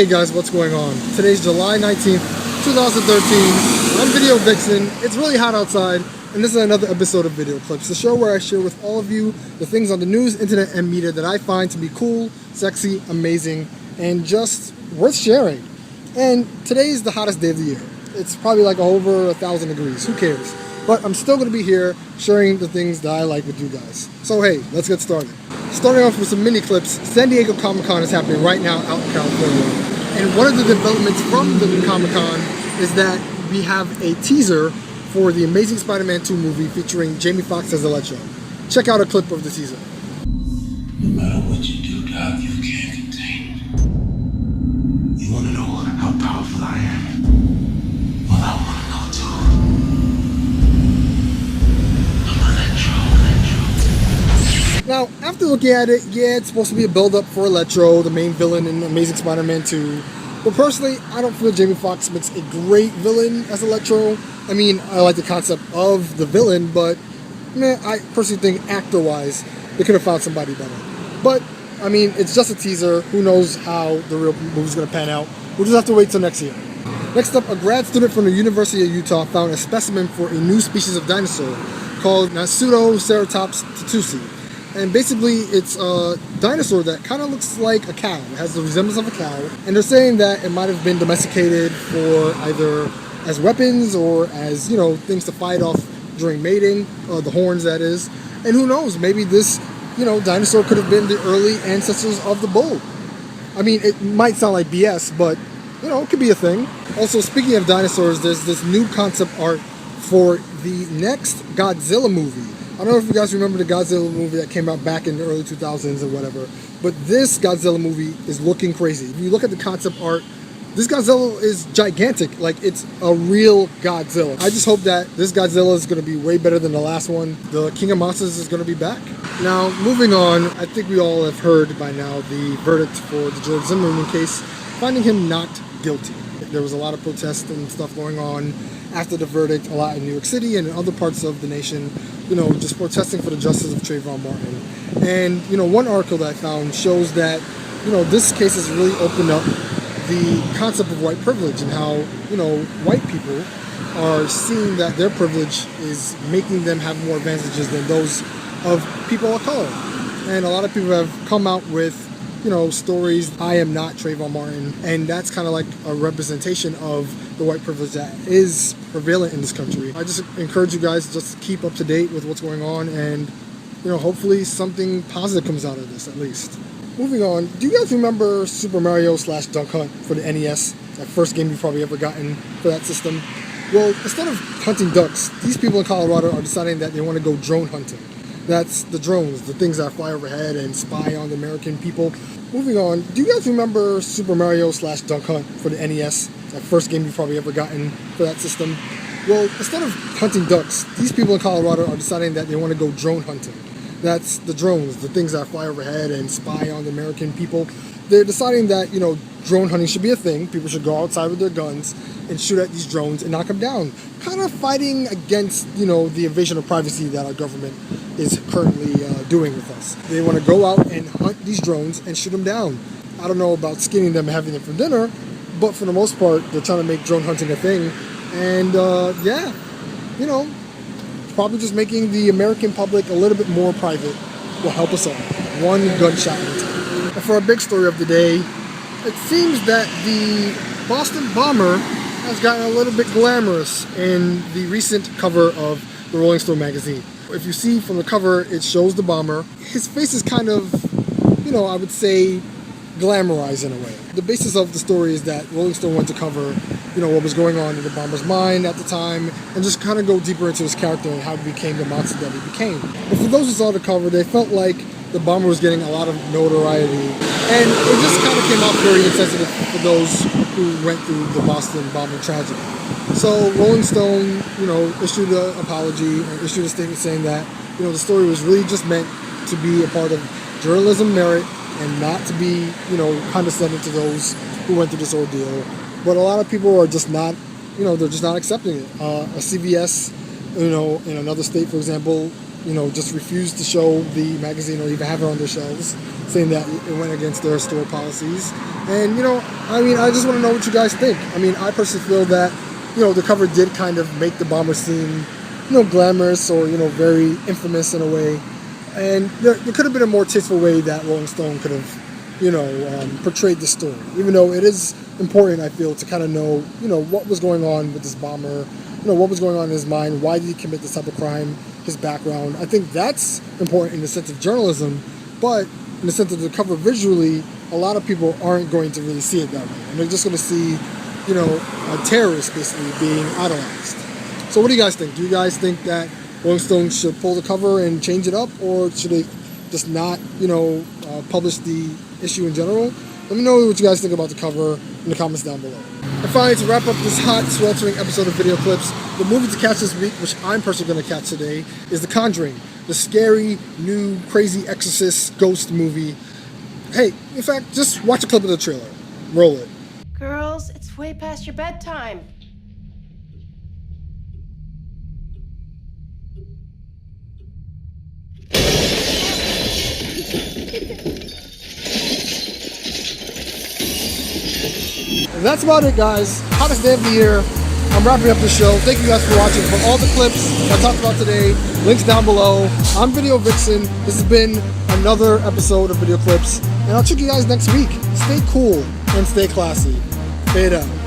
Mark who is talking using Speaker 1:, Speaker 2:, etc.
Speaker 1: Hey guys, what's going on? Today's July 19th, 2013. I'm Vdeo Vixen. It's really hot outside, and this is another episode of Video Clips, the show where I share with all of you the things on the news, internet, and media that I find to be cool, sexy, amazing, and just worth sharing. And today's the hottest day of the year. It's probably like over 1,000 degrees. Who cares? But I'm still going to be here sharing the things that I like with you guys. So hey, let's get started. Starting off with some mini clips, San Diego Comic-Con is happening right now out in California. And one of the developments from the Comic-Con is that we have a teaser for the Amazing Spider-Man 2 movie featuring Jamie Foxx as Electro. Check out a clip of the teaser.
Speaker 2: No matter what you do, Doc, you can't contain it. You want to know how powerful I am? Well, I want to know too. I'm Electro.
Speaker 1: Now, after looking at it, yeah, it's supposed to be a build-up for Electro, the main villain in Amazing Spider-Man 2. But personally, I don't feel Jamie Foxx makes a great villain as Electro. I mean, I like the concept of the villain, but I personally think actor-wise, they could have found somebody better. But, I mean, it's just a teaser. Who knows how the real movie's going to pan out. We'll just have to wait till next year. Next up, a grad student from the University of Utah found a specimen for a new species of dinosaur called Pseudoceratops tutusi. And basically, it's a dinosaur that kind of looks like a cow. It has the resemblance of a cow. And they're saying that it might have been domesticated for either as weapons or as, things to fight off during mating, the horns that is. And who knows, maybe this, dinosaur could have been the early ancestors of the bull. I mean, it might sound like BS, but, it could be a thing. Also, speaking of dinosaurs, there's this new concept art for the next Godzilla movie. I don't know if you guys remember the Godzilla movie that came out back in the early 2000s or whatever, but this Godzilla movie is looking crazy. If you look at the concept art, this Godzilla is gigantic. Like, it's a real Godzilla. I just hope that this Godzilla is going to be way better than the last one. The King of Monsters is going to be back. Now, moving on, I think we all have heard by now the verdict for the George Zimmerman case, finding him not guilty. There was a lot of protests and stuff going on after the verdict, a lot in New York City and in other parts of the nation, just protesting for the justice of Trayvon Martin. And, one article that I found shows that, this case has really opened up the concept of white privilege and how, white people are seeing that their privilege is making them have more advantages than those of people of color. And a lot of people have come out with stories, I am not Trayvon Martin, and that's kind of like a representation of the white privilege that is prevalent in this country. I just encourage you guys to just keep up to date with what's going on, and hopefully something positive comes out of this at least. Moving on, do you guys remember Super Mario / Duck Hunt for the NES? That first game you've probably ever gotten for that system. Well, instead of hunting ducks, these people in Colorado are deciding that they want to go drone hunting. That's the drones, the things that fly overhead and spy on the American people. Moving on, do you guys remember Super Mario / Duck Hunt for the NES? That first game you've probably ever gotten for that system. Well, instead of hunting ducks, these people in Colorado are deciding that they want to go drone hunting. That's the drones, the things that fly overhead and spy on the American people. They're deciding that, drone hunting should be a thing. People should go outside with their guns and shoot at these drones and knock them down. Kind of fighting against, the invasion of privacy that our government is currently doing with us. They want to go out and hunt these drones and shoot them down. I don't know about skinning them and having them for dinner, but for the most part, they're trying to make drone hunting a thing. And probably just making the American public a little bit more private will help us all. One gunshot at a time. And for our big story of the day, it seems that the Boston bomber has gotten a little bit glamorous in the recent cover of the Rolling Stone magazine. If you see from the cover, it shows the bomber. His face is kind of, I would say, glamorized in a way. The basis of the story is that Rolling Stone went to cover, what was going on in the bomber's mind at the time, and just kind of go deeper into his character and how he became the monster that he became. But for those who saw the cover, they felt like the bomber was getting a lot of notoriety, and it just kind of came out very insensitive for those who went through the Boston bombing tragedy. So Rolling Stone, issued an apology and issued a statement saying that, the story was really just meant to be a part of journalism merit and not to be, condescending to those who went through this ordeal. But a lot of people are just not, they're just not accepting it. A CVS, in another state, for example, just refused to show the magazine or even have it on their shelves, saying that it went against their store policies. And I just want to know what you guys think. I personally feel that the cover did kind of make the bomber scene glamorous or very infamous in a way, and there could have been a more tasteful way that Rolling Stone could have portrayed the story, even though it is important, I feel, to kind of know what was going on with this bomber, what was going on in his mind, why did he commit this type of crime, his background. I think that's important in the sense of journalism, but in the sense of the cover visually, a lot of people aren't going to really see it that way, and they're just going to see a terrorist basically being idolized. So what do you guys think? Do you guys think that Rolling Stone should pull the cover and change it up, or should they just not, publish the issue in general? Let me know what you guys think about the cover in the comments down below. And finally, to wrap up this hot, sweltering episode of Video Clips, the movie to catch this week, which I'm personally going to catch today, is The Conjuring, the scary, new, crazy exorcist ghost movie. Hey, in fact, just watch a clip of the trailer. Roll it.
Speaker 3: Girls, it's way past your bedtime.
Speaker 1: And that's about it, guys. Hottest day of the year. I'm wrapping up the show. Thank you guys for watching. For all the clips I talked about today, links down below. I'm Video Vixen. This has been another episode of Video Clips, and I'll check you guys next week. Stay cool and stay classy. Fade out.